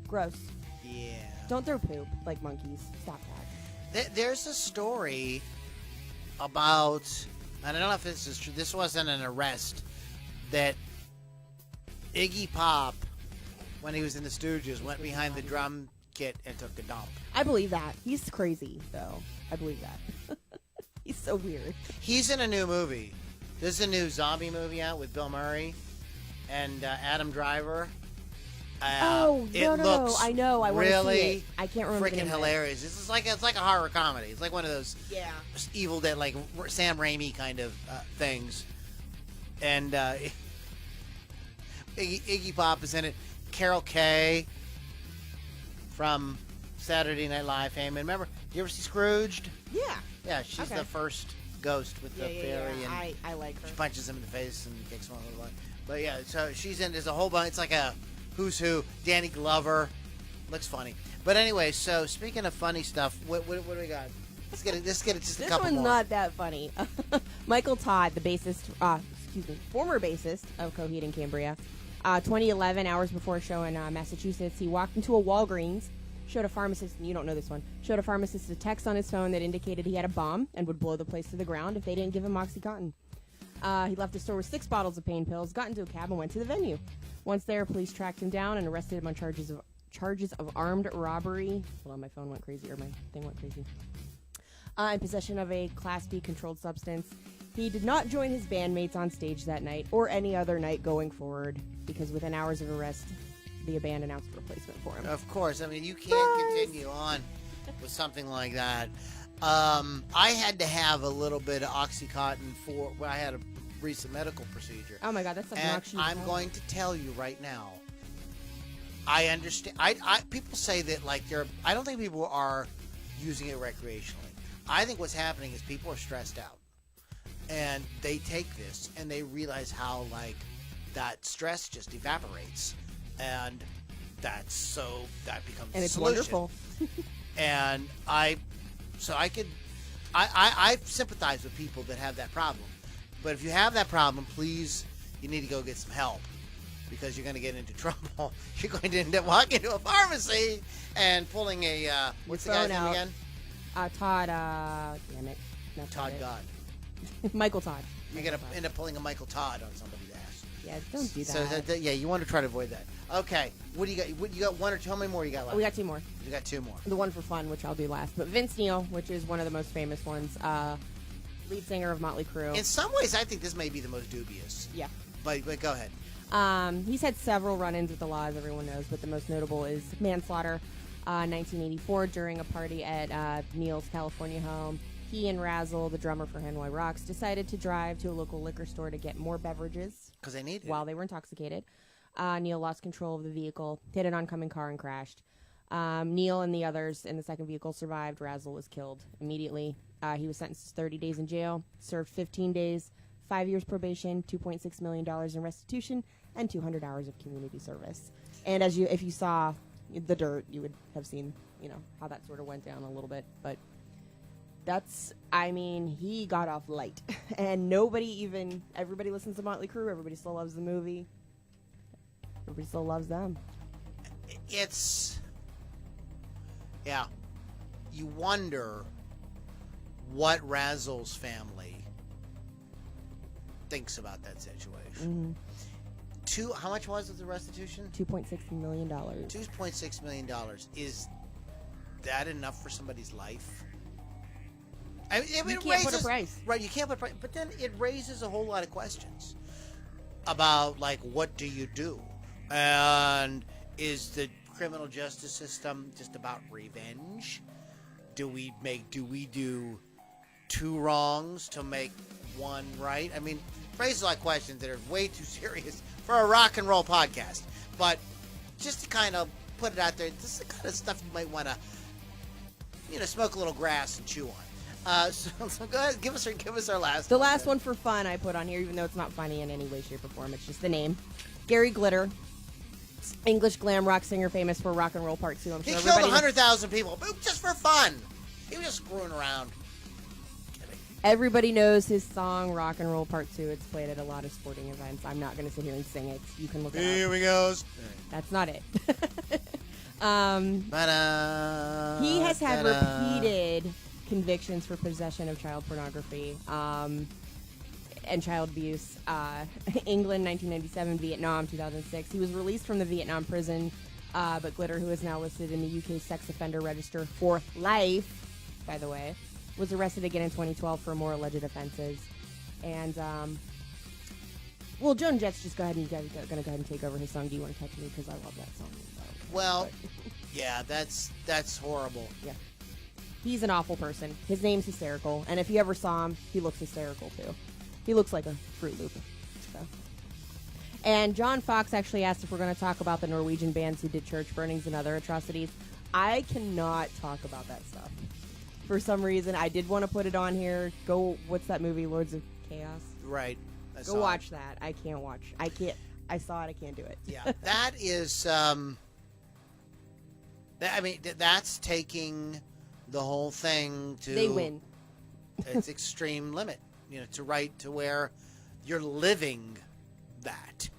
Gross. Yeah. Don't throw poop like monkeys. Stop that. There's a story about, I don't know if this is true, this wasn't an arrest, that Iggy Pop, when he was in the Stooges, went behind the drum kit and took a dump. I believe that. He's crazy, though. I believe that. He's so weird. He's in a new movie. There's a new zombie movie out with Bill Murray and Adam Driver. It looks I know. I want to really see it. I can't remember the freaking name of it. hilarious. It's like a horror comedy. It's like one of those Yeah. Evil Dead, like Sam Raimi kind of things. And Iggy Pop is in it. Carol Kay from Saturday Night Live fame. And remember, you ever see Scrooged? Yeah. Yeah, she's Okay. the first ghost with the fairy, and I like her. she punches him in the face and kicks him on the line. But yeah, so she's in. There's a whole bunch. It's like a who's who. Danny Glover looks funny. But anyway, so speaking of funny stuff, what do we got? Let's get it just a This couple one's more. not that funny. Michael Todd, the bassist, former bassist of Coheed and Cambria. 2011, hours before a show in Massachusetts, he walked into a Walgreens, showed a pharmacist, and you don't know this one, showed a pharmacist a text on his phone that indicated he had a bomb and would blow the place to the ground if they didn't give him OxyContin. He left the store with 6 bottles of pain pills, got into a cab, and went to the venue. Once there, police tracked him down and arrested him on charges of armed robbery. Hold on, my phone went crazy, or my thing went crazy. In possession of a Class B controlled substance. He did not join his bandmates on stage that night or any other night going forward because within hours of arrest, the band announced a replacement for him. Of course, I mean you can't continue on with something like that. I had to have a little bit of OxyContin when I had a recent medical procedure. Oh my God, that's something And actually. I'm going to tell you right now. I understand. I people say that like I don't think people are using it recreationally. I think what's happening is people are stressed out, and they take this and they realize how like that stress just evaporates, and that becomes and the it's solution. wonderful. And I sympathize with people that have that problem. But if you have that problem, please, you need to go get some help because you're going to get into trouble. You're going to end up walking into a pharmacy and pulling a, what's the guy's phone name out. again? Todd, damn it. That's Todd not God. it. Michael Todd. You're going to end up pulling a Michael Todd on somebody's ass. Yeah, don't do that. So, yeah, you want to try to avoid that. Okay, what do you got? You got one or two? How many more you got left? We got 2 more. You got 2 more. The one for fun, which I'll do last. But Vince Neil, which is one of the most famous ones, lead singer of Motley Crue. In some ways, I think this may be the most dubious. Yeah. But go ahead. He's had several run-ins with the law, as everyone knows, but the most notable is manslaughter. 1984, during a party at Neil's California home, he and Razzle, the drummer for Hanoi Rocks, decided to drive to a local liquor store to get more beverages Because they need it. while they were intoxicated. Neil lost control of the vehicle, hit an oncoming car, and crashed. Neil and the others in the second vehicle survived. Razzle was killed immediately. He was sentenced to 30 days in jail, served 15 days, 5 years probation, $2.6 million in restitution, and 200 hours of community service. And if you saw the dirt, you would have seen, how that sort of went down a little bit. But he got off light. And everybody listens to Motley Crue. Everybody still loves the movie. Everybody still loves them. You wonder what Razzle's family thinks about that situation. How much was it, the restitution? $2.6 million. $2.6 million. Is that enough for somebody's life? You can't put a price. Right, you can't put a price. But then it raises a whole lot of questions about, what do you do? And is the criminal justice system just about revenge? Do we do two wrongs to make one right? Raises a lot of questions that are way too serious for a rock and roll podcast. But just to kind of put it out there, this is the kind of stuff you might want to, smoke a little grass and chew on. So go ahead, give us our last. The last one for fun I put on here, even though it's not funny in any way, shape, or form. It's just the name. Gary Glitter, English glam rock singer, famous for Rock and Roll Part 2. He killed 100,000 people, just for fun. He was just screwing around. Everybody knows his song Rock and Roll Part 2. It's played at a lot of sporting events. I'm not going to sit here and sing it. You can look it up. Here we go. That's not it. He has had repeated convictions for possession of child pornography and child abuse. England, 1997, Vietnam, 2006. He was released from the Vietnam prison, but Glitter, who is now listed in the UK sex offender register for life, by the way, was arrested again in 2012 for more alleged offenses. And, Joan Jett's just going to go ahead and take over his song, Do You Want to Touch Me? Because I love that song. Well, yeah, that's horrible. Yeah. He's an awful person. His name's hysterical. And if you ever saw him, he looks hysterical, too. He looks like a Fruit Loop. So. And John Fox actually asked if we're going to talk about the Norwegian bands who did church burnings and other atrocities. I cannot talk about that stuff. For some reason, I did want to put it on here. What's that movie, Lords of Chaos? Right. Go watch that. I can't watch. I saw it. I can't do it. Yeah. That is, that's taking the whole thing to... They win. Its extreme limit. To where you're living that.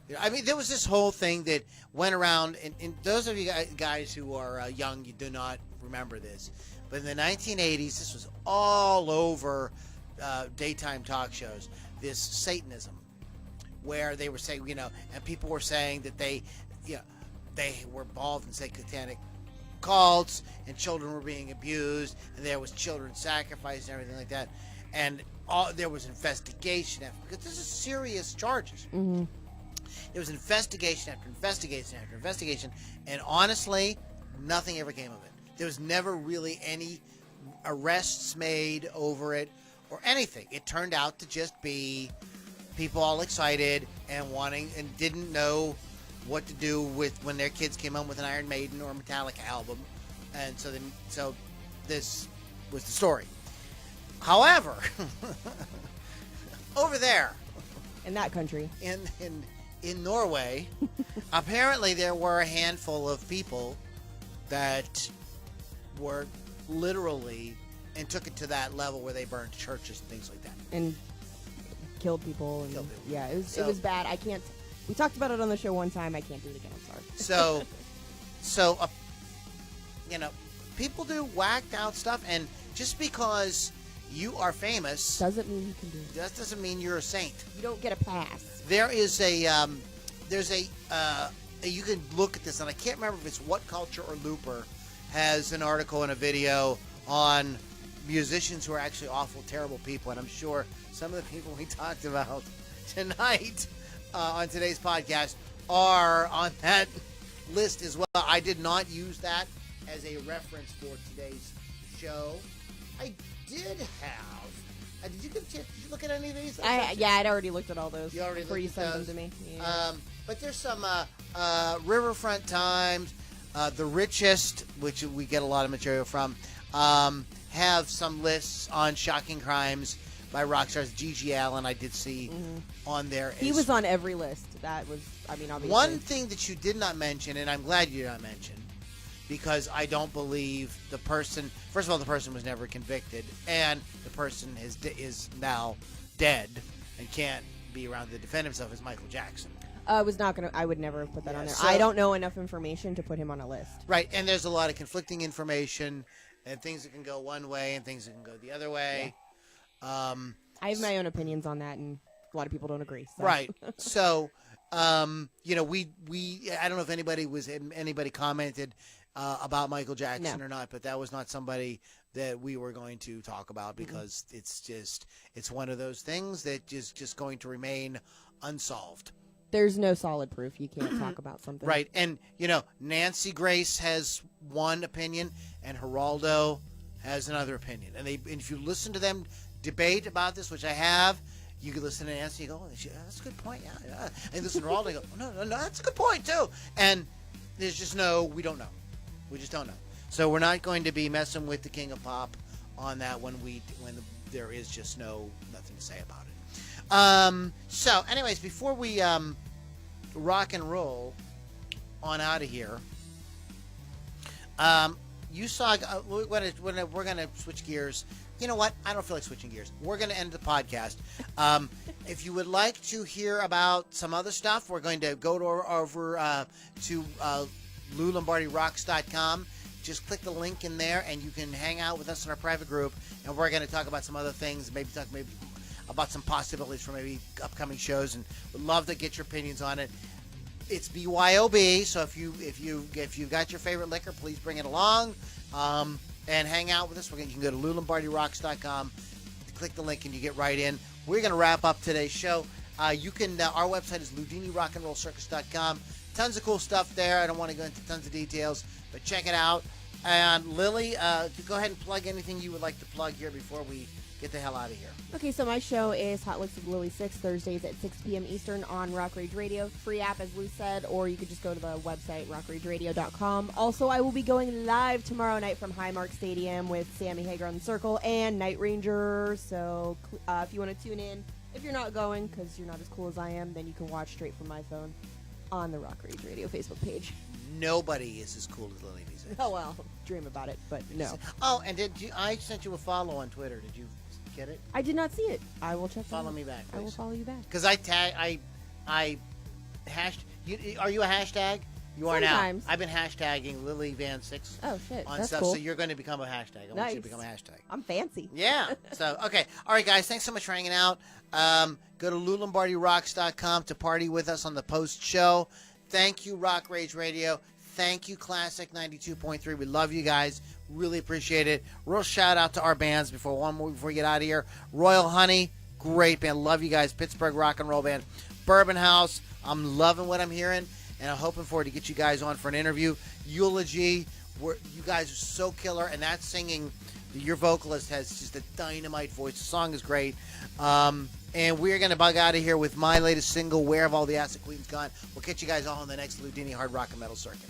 There was this whole thing that went around, and those of you guys who are young, you do not remember this, but in the 1980s, this was all over daytime talk shows, this Satanism, where they were saying, and people were saying that they were involved in satanic cults, and children were being abused, and there was children sacrificed and everything like that, and there was investigation because this is serious charges. Mm-hmm. There was investigation after investigation after investigation, and honestly, nothing ever came of it. There was never really any arrests made over it or anything. It turned out to just be people all excited and wanting and didn't know what to do with when their kids came home with an Iron Maiden or Metallica album, and so this was the story. However, over there in that country, in Norway, apparently there were a handful of people that were literally and took it to that level where they burned churches and things like that and killed people. Yeah, it was bad. I can't. We talked about it on the show one time. I can't do it again. I'm sorry. So people do whacked out stuff, and just because you are famous doesn't mean you can do it. That doesn't mean you're a saint. You don't get a pass. There is you can look at this, and I can't remember if it's What Culture or Looper has an article and a video on musicians who are actually awful, terrible people, and I'm sure some of the people we talked about tonight on today's podcast are on that list as well. I did not use that as a reference for today's show. I did have. Did you get a chance? Did you look at any of these? I'd already looked at all those before you sent them to me. Yeah. But there's some Riverfront Times, The Richest, which we get a lot of material from, have some lists on shocking crimes by rock stars. G.G. Allen, I did see on there. He was on every list. That was, I mean, obviously. One thing that you did not mention, and I'm glad you did not mention, because I don't believe the person. First of all, the person was never convicted, and the person is now dead and can't be around to defend himself. Is Michael Jackson. I would never have put that on there. so- I don't know enough information to put him on a list. Right, and there's a lot of conflicting information, and things that can go one way and things that can go the other way. I have my own opinions on that, and a lot of people don't agree. So. Right. So, you know, we I don't know if anybody commented about Michael Jackson No. or not, but that was not somebody that we were going to talk about because it's one of those things that is just going to remain unsolved. There's no solid proof. You can't talk about something. Right. And, you know, Nancy Grace has one opinion and Geraldo has another opinion. And if you listen to them debate about this, which I have, you can listen to Nancy and go, oh, that's a good point. Yeah. And listen to Geraldo and go, no, that's a good point, too. And there's just we don't know. We just don't know. So we're not going to be messing with the King of Pop on that when there is just nothing to say about it. So, anyways, before we rock and roll on out of here, you saw. We're gonna switch gears. You know what? I don't feel like switching gears. We're gonna end the podcast. If you would like to hear about some other stuff, we're going to go over to LouLombardiRocks.com. Just click the link in there, and you can hang out with us in our private group. And we're going to talk about some other things. Maybe about some possibilities for maybe upcoming shows, and would love to get your opinions on it. It's BYOB, so if you got your favorite liquor, please bring it along and hang out with us. You can go to LouLombardiRocks.com, click the link, and you get right in. We're going to wrap up today's show. Our website is LoudiniRockandRollCircus.com. Tons of cool stuff there. I don't want to go into tons of details, but check it out. And Lily, go ahead and plug anything you would like to plug here before we get the hell out of here. Okay, so my show is Hot Licks with Lily 6, Thursdays at 6 p.m. Eastern on Rock Rage Radio. Free app, as Lou said, or you could just go to the website, rockrageradio.com. Also, I will be going live tomorrow night from Highmark Stadium with Sammy Hagar on the Circle and Night Ranger. So if you want to tune in, if you're not going, because you're not as cool as I am, then you can watch straight from my phone on the Rock Rage Radio Facebook page. Nobody is as cool as Lily V6. Oh, well, dream about it, but no. Oh, and I sent you a follow on Twitter. Did you get it? I did not see it. I will check. Follow me back, I will please. follow you back. Because I hashed. Are you a hashtag? You are Sometimes. now. I've been hashtagging Lily Van 6 Oh shit, on that's stuff. cool. So you're going to become a hashtag. I want you to become a hashtag. I'm fancy. Yeah. So, okay. All right, guys. Thanks so much for hanging out. Go to LouLombardiRocks.com to party with us on the post show. Thank you, Rock Rage Radio. Thank you, Classic 92.3. We love you guys. Really appreciate it. Real shout out to our bands before we get out of here. Royal Honey, great band. Love you guys. Pittsburgh Rock and Roll Band. Bourbon House, I'm loving what I'm hearing, and I'm hoping forward to get you guys on for an interview. Eulogy, you guys are so killer, and that singing, your vocalist has just a dynamite voice. The song is great. And we're going to bug out of here with my latest single, Where Have All the Acid Queens Gone? We'll catch you guys all on the next Loudini Hard Rock and Metal Circus.